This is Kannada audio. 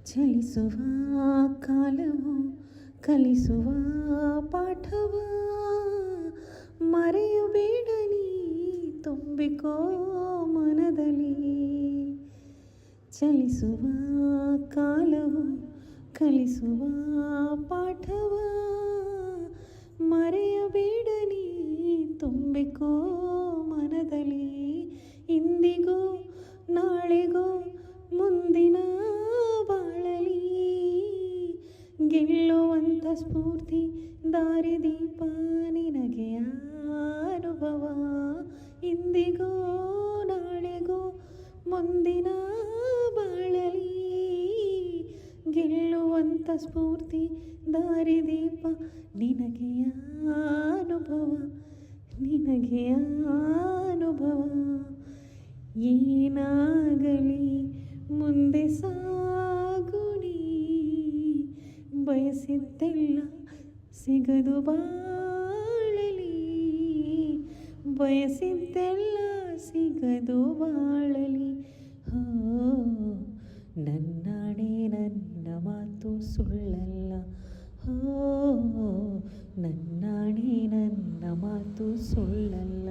ಚಲಿಸುವ ಕಾಲವು ಕಲಿಸುವ ಪಾಠವ ಮರೆಯಬೇಡ ನೀ ತುಂಬಿಕೋ ಮನದಲ್ಲಿ. ಚಲಿಸುವ ಕಾಲವು ಕಲಿಸುವ ಪಾಠವ ಮರೆಯಬೇಡ ನೀ ತುಂಬಿಕೋ ಮನದಲ್ಲಿ. ಇಂದಿಗೂ ನಾಳೆಗೂ ಮುಂದಿನ ಬಾಳಲಿ ಗೆಲ್ಲುವಂಥ ಸ್ಫೂರ್ತಿ ದಾರಿದೀಪ ನಿನಗೆ ಅನುಭವ. ಇಂದಿಗೂ ನಾಳೆಗೂ ಮುಂದಿನ ಬಾಳಲಿ ಗೆಲ್ಲುವಂಥ ಸ್ಫೂರ್ತಿ ದಾರಿದೀಪ ನಿನಗೆ ಅನುಭವ, ನಿನಗೆ ಅನುಭವ. ಏನಾಗಲಿ ಮುಂದೆ ಸಾಗುನಿ ಬಯಸಿದ್ದೆಲ್ಲ ಸಿಗದು ಬಾಳಲಿ, ಬಯಸಿದ್ದೆಲ್ಲ ಸಿಗದು ಬಾಳಲಿ. ಹೋ ನನ್ನಾಣೆ ನನ್ನ ಮಾತು ಸುಳ್ಳಲ್ಲ, ಹೋ ನನ್ನಾಣೆ ನನ್ನ ಮಾತು ಸುಳ್ಳಲ್ಲ.